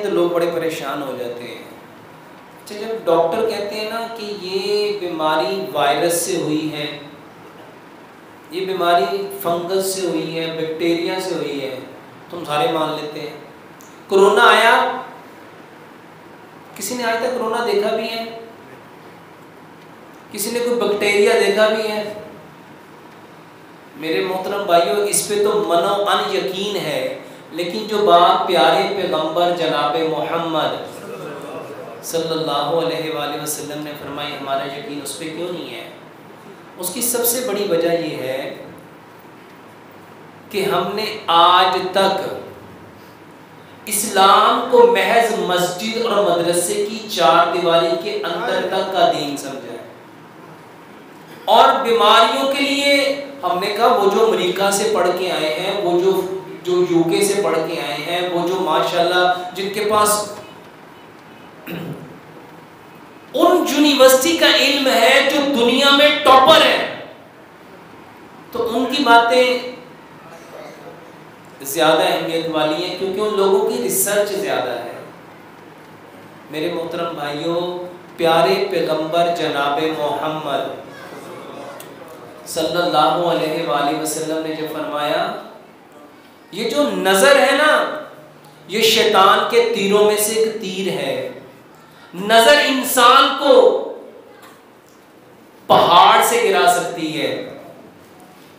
तो लोग बड़े परेशान हो जाते हैं। अच्छा, जब डॉक्टर कहते हैं ना कि ये बीमारी वायरस से हुई है, ये बीमारी फंगस से हुई है, बैक्टीरिया से हुई है, तुम सारे मान लेते हैं। कोरोना आया, किसी ने आज तक कोरोना देखा भी है? किसी ने कोई बैक्टीरिया देखा भी है? मेरे मोहतरम भाइयों, इस पे तो मनो अन यकीन है, लेकिन जो बात प्यारे पैगंबर जनाब मोहम्मद सल्लल्लाहु अलैहि वसल्लम ने फरमाई, हमारा यकीन उस पर क्यों नहीं है? उसकी सबसे बड़ी वजह यह है कि हमने आज तक इस्लाम को महज मस्जिद और मदरसे की चार दीवारी के अंदर तक का दीन समझा है, और बीमारियों के लिए हमने कहा वो जो अमेरिका से पढ़ के आए हैं, वो जो यूके से पढ़ के आए हैं, वो जो माशाल्लाह जिनके पास उन यूनिवर्सिटी का इल्म है जो दुनिया में टॉपर है, तो उनकी बातें ज्यादा अहमियत वाली हैं, क्योंकि उन लोगों की रिसर्च ज्यादा है। मेरे मोहतरम भाइयों, प्यारे पैगंबर जनाब मोहम्मद सल्लल्लाहु अलैहि वसल्लम ने जब फरमाया, ये जो नजर है ना, ये शैतान के तीरों में से एक तीर है। नजर इंसान को पहाड़ से गिरा सकती है।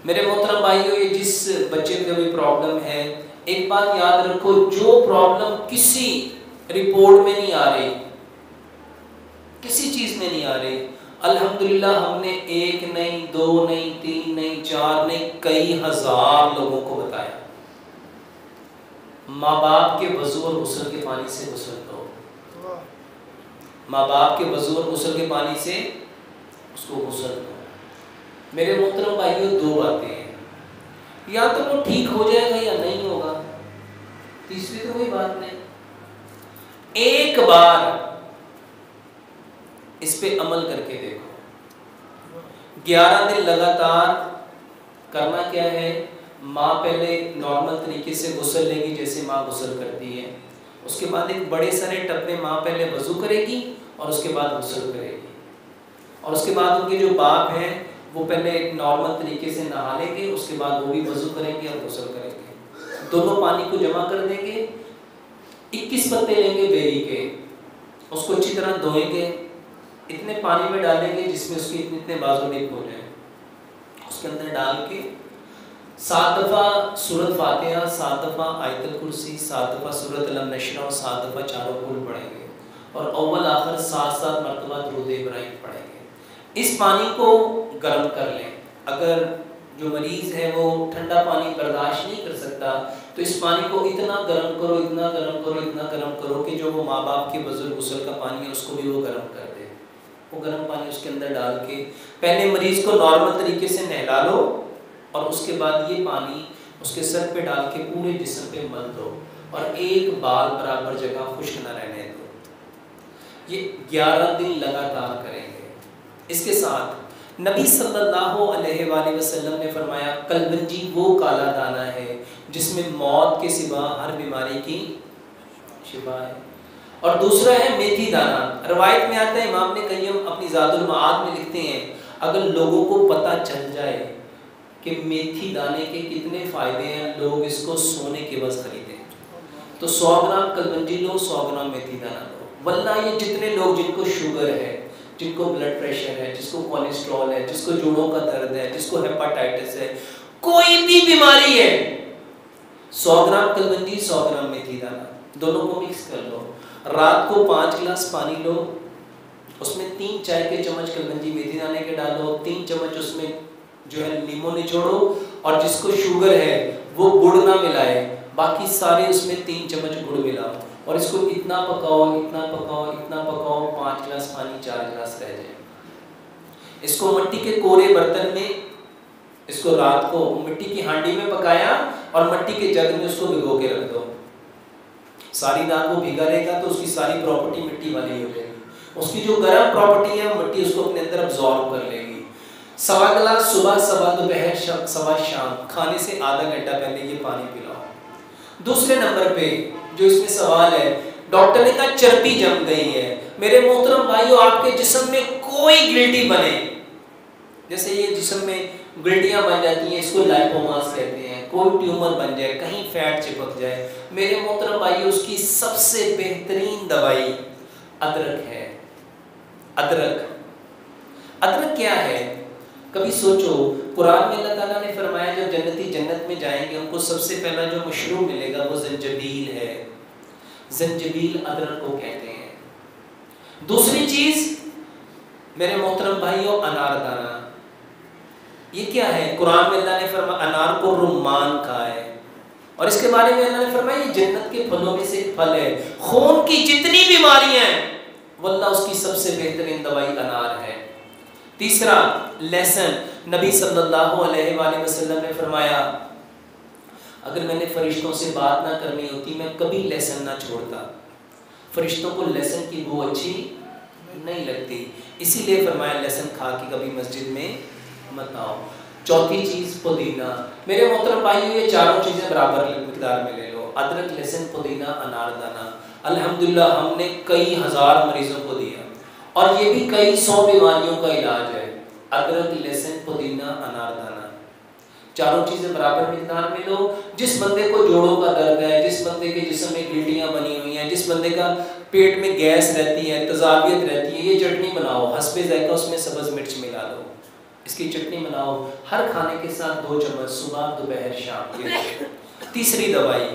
मेरे मोहतरम भाइयों, ये जिस बच्चे को कोई प्रॉब्लम है, एक बात याद रखो, जो प्रॉब्लम किसी रिपोर्ट में नहीं आ रही, किसी चीज में नहीं आ रही, अल्हम्दुलिल्लाह हमने एक नहीं, दो नहीं, तीन नहीं, चार नहीं, कई हजार लोगों को बताया। माँ बाप के वजू और गुस्ल के पानी से गुस्ल करो, माँ बाप के वजू और गुस्ल के पानी से उसको गुस्ल करो। मेरे मोहतरम भाइयों, दो बातें हैं, या तो वो ठीक हो जाएगा या नहीं होगा, तीसरी तो कोई बात नहीं। एक बार इस पे अमल करके देखो। 11 दिन लगातार करना क्या है, माँ पहले नॉर्मल तरीके से गुस्ल लेगी, जैसे माँ गुस्ल करती है। उसके बाद एक बड़े सारे टब में माँ पहले वजू करेगी और उसके बाद गुस्ल करेगी, और उसके बाद उनके जो बाप हैं वो पहले नॉर्मल तरीके से नहा लेंगे, उसके बाद वो भी वजू करेंगे और गुस्ल करेंगे। दोनों पानी को जमा कर देंगे, 21 पत्ते लेंगे बेरी के, उसको अच्छी तरह धोएंगे, इतने पानी में डालेंगे जिसमें उसके इतने बाजू डिप हो जाए, उसके अंदर डाल के 7 दफ़ा सूरत फातिहा, 7 दफ़ा आयतुल कुर्सी, 7 दफ़ा सूरत अलम नशरा और 7 दफ़ा चारों कुल पढ़ेंगे, और अव्वल आखिर 7 मरतबा दुरूद इब्राहिम पढ़ेंगे। इस पानी को गर्म कर लें। अगर जो मरीज़ है वो ठंडा पानी बर्दाश्त नहीं कर सकता, तो इस पानी को इतना गर्म करो, इतना गर्म करो, इतना गर्म करो कि जो वो माँ बाप के वज़ू गुस्ल का पानी है उसको भी वो गर्म कर दे। वो गर्म पानी उसके अंदर डाल के पहले मरीज़ को नॉर्मल तरीके से नहला लो, और उसके बाद ये पानी उसके सर पे डाल के पूरे जिस्म पे मल दो, और एक बाल बराबर जगह खुश्क न रहने दो। ये 11 दिन लगातार करेंगे। इसके साथ नबी सल्लल्लाहु अलैहि वसल्लम ने फरमाया, कलबंजी वो काला दाना है जिसमें मौत के सिवा हर बीमारी की शिफा है, और दूसरा है मेथी दाना। रवायत में आता है, इमाम ने कय्यम अपनी ज़ादुल मआद में लिखते हैं, अगर लोगों को पता चल जाए कि मेथी दाने के कितने फ़ायदे हैं, लोग इसको सोने के बस खरीदें, तो 100 ग्राम कलबंजी लो, 100 ग्राम मेथी दाना लो। वल्ला ये जितने लोग जिनको शुगर है, जिनको ब्लड प्रेशर है, जिसको कोलेस्ट्रॉल है, जिसको जोड़ों का दर्द है, जिसको हेपाटाइटिस है, कोई भी बीमारी है, 100 ग्राम कलबंजी, 100 ग्राम मेथी दाना, दोनों को मिक्स कर लो। रात को 5 गिलास पानी लो, उसमें 3 चाय के चम्मच कलबंजी मेथी दाने के डालो, 3 चम्मच उसमें जो है नींबू निचोड़ो, और जिसको शुगर है वो गुड़ ना मिलाए, बाकी सारे उसमें 3 चम्मच गुड़ मिलाओ, और इसको इतना पकाओ, इतना पकाओ, इतना पकाओ, 5 गिलास पानी 4 गिलास रह जाए। इसको मिट्टी के कोरे बर्तन में, इसको रात को मिट्टी की हांडी में पकाया और मिट्टी के जग में उसको भिगो के रख दो। सारी रात वो भिगा रहेगा तो उसकी सारी प्रॉपर्टी मिट्टी वाली हो जाएगी, उसकी जो गर्म प्रॉपर्टी है मिट्टी उसको अपने अंदर अब्जॉर्ब कर लेगी। 1.25 गिलास सुबह, 1.25 दोपहर, 1.25 शाम, खाने से आधा घंटा पहले ये पानी पिलाओ। दूसरे नंबर पे जो इसमें सवाल है, डॉक्टर ने कहा चर्बी जम गई है। मेरे मोहतरम भाइयों, आपके जिस्म में कोई गिल्टी बने, जैसे ये जिस्म में गिल्टियां बन जाती हैं, इसको लाइपोमास कहते हैं, कोई ट्यूमर बन जाए, कहीं फैट चिपक जाए, मेरे मोहतरम भाइयों उसकी सबसे बेहतरीन दवाई अदरक है। अदरक क्या है? कभी सोचो, कुरान में अल्लाह ताला ने फरमाया जब जन्नती जन्नत में जाएंगे उनको सबसे पहला जो मशरूब मिलेगा वो ज़ंजबील है। ज़ंजबील अदरक को कहते हैं। दूसरी चीज मेरे मोहतरम भाइयों, अनारदाना। ये क्या है? कुरान में अल्लाह ने फरमाया अनार को रुम्मान कहा है, और इसके बारे में अल्लाह ने फरमाया ये जन्नत के फलों में से एक फल है। खून की जितनी बीमारियां हैं वल्लाह उसकी सबसे बेहतरीन दवाई अनार है। तीसरा लहसुन। नबी सल्लल्लाहु अलैहि वसल्लम ने फरमाया अगर मैंने फरिश्तों से बात ना करनी होती मैं कभी लहसुन ना छोड़ता। फरिश्तों को लहसुन की बू अच्छी नहीं लगती, इसीलिए फरमाया लहसुन खा के कभी मस्जिद में मत आओ। चौथी चीज़ पुदीना। मेरे मोहतरम भाइयों, ये चारों चीज़ें बराबर मिकदार में ले लो, अदरक, लहसुन, पुदीना, अनारदाना। अल्हम्दुलिल्लाह हमने कई हज़ार मरीजों को दिया और ये भी कई 100 बीमारियों का इलाज है। अदरक, लहसुन, पुदीना, अनारदाना, चारों चीज़ें बराबर मिकदार में लो। जिस बंदे को जोड़ों का दर्द है, जिस बंदे के जिस्म में गिल्टियाँ बनी हुई हैं, जिस बंदे का पेट में गैस रहती है, तजाबियत रहती है, ये चटनी बनाओ, हस्बे ज़ायका उसमें सब्ज़ मिर्च मिला लो, इसकी चटनी बनाओ, हर खाने के साथ 2 चम्मच सुबह दोपहर शाम। तीसरी दवाई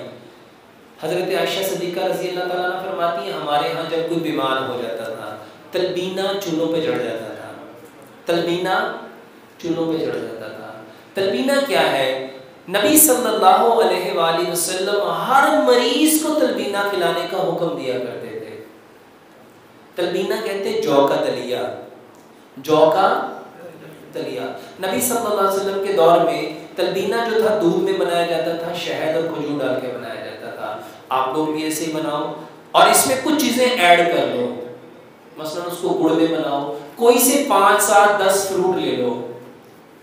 हज़रत आयशा सिद्दीक़ा रज़ी अल्लाह ताला अन्हा फरमाती है हमारे यहाँ जब कोई बीमार हो जाता था तलबीना चूल्हों पे चढ़ जाता था। तलबीना चूल्हों पे चढ़ जाता था। तलबीना क्या है? नबी सल्लल्लाहु अलैहि वसल्लम हर मरीज को तलबीना खिलाने का हुक्म दिया करते थे। तलबीना कहते जौ का दलिया, जौ का दलिया। नबी सल्लल्लाहु अलैहि वसल्लम के दौर में तलबीना जो था दूध में बनाया जाता था, शहद और खजूर डाल के बनाया जाता था। आप लोग भी ऐसे ही बनाओ और इसमें कुछ चीज़ें ऐड कर लो, मसलन उसको गुड़ में बनाओ, कोई से 5, 7, 10 फ्रूट ले लो,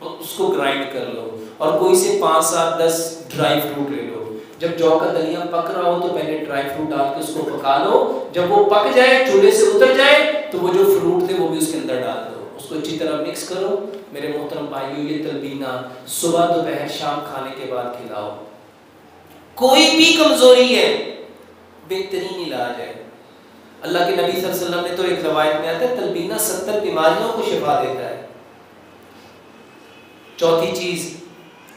उसको ग्राइंड कर लो, और कोई से 5, 7, 10 ड्राई फ्रूट ले लो। जब जौ का दलिया पक रहा हो तो पहले ड्राई फ्रूट डाल के उसको पका लो, जब वो पक जाए, चूल्हे से उतर जाए, तो वो जो फ्रूट थे वो भी उसके अंदर डाल दो, उसको अच्छी तरह मिक्स करो। मेरे मोहतरम भाइयों, ये तलबीना सुबह दोपहर शाम खाने के बाद खिलाओ। कोई भी कमजोरी है बेहतरीन इलाज है। अल्लाह के नबी सल्लल्लाहु अलैहि वसल्लम ने तो एक रवायत में आता है तलबीना 70 बीमारियों को शिफा देता है। चौथी चीज,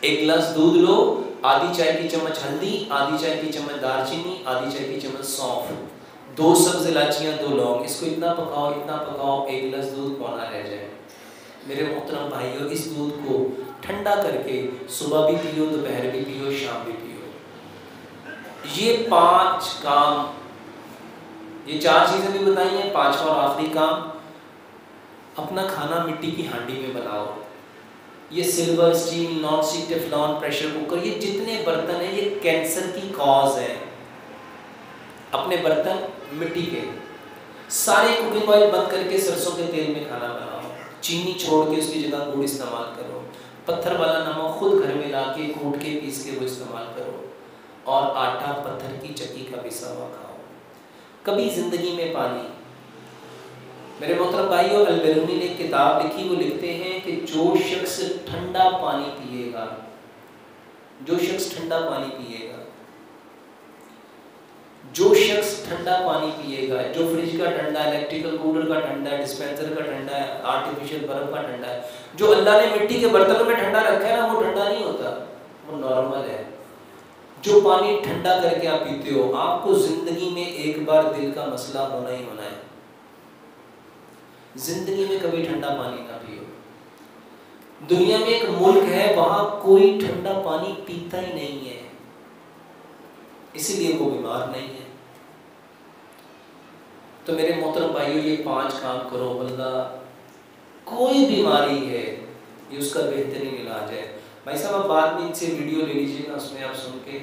1 गिलास दूध लो, आधी चाय की चम्मच हल्दी, आधी चाय की चम्मच दालचीनी, आधी चाय की चम्मच सौंफ, 2 सब्ज इलायचियाँ, 2 लौंग, इसको इतना पकाओ 1 गिलास दूध पौना रह जाए। मेरे मोहतरम भाइयों, इस दूध को ठंडा करके सुबह भी पियो, दोपहर भी पियो, शाम भी पियो। ये 5 काम, ये 4 चीज़ें भी बताई हैं। 5वां और आखिरी काम, अपना खाना मिट्टी की हांडी में बनाओ। ये silver, steel, non stick, Teflon, pressure cooker, ये जितने बर्तन हैं ये कैंसर की कॉज है। अपने बर्तन मिट्टी के, सारे कुकिंग ऑयल बंद करके सरसों के तेल में खाना बनाओ। चीनी छोड़ के उसकी जगह गुड़ इस्तेमाल करो। पत्थर वाला नमक खुद घर में ला के कूट के पीस के वो इस्तेमाल करो। और आटा पत्थर की चक्की का पिसा हुआ खाओ। कभी ज़िंदगी में पानी। मेरे मोहतरम भाइयों, अल-बिरूनी ने एक किताब लिखी, वो लिखते हैं कि जो शख्स ठंडा पानी पिएगा, जो शख्स ठंडा पानी पिएगा, जो शख्स ठंडा पानी पिएगा, जो फ्रिज का ठंडा, इलेक्ट्रिकल कूलर का ठंडा, डिस्पेंसर का ठंडा है, आर्टिफिशियल बर्फ का ठंडा है, जो अल्लाह ने मिट्टी के बर्तनों में ठंडा रखा है ना, वो ठंडा नहीं होता, वो नॉर्मल है। जो पानी ठंडा करके आप पीते हो, आपको जिंदगी में एक बार दिल का मसला होना ही होना है। जिंदगी में कभी ठंडा पानी ना पियो। दुनिया में एक मुल्क है वहां कोई ठंडा पानी पीता ही नहीं है, इसीलिए वो बीमार नहीं है। तो मेरे मोहतरम भाइयों, ये 5 काम करो, अल्लाह कोई बीमारी है ये उसका बेहतरीन इलाज है। भाई साहब, आप बाद में इनसे वीडियो ले लीजिएगा, उसमें आप सुन के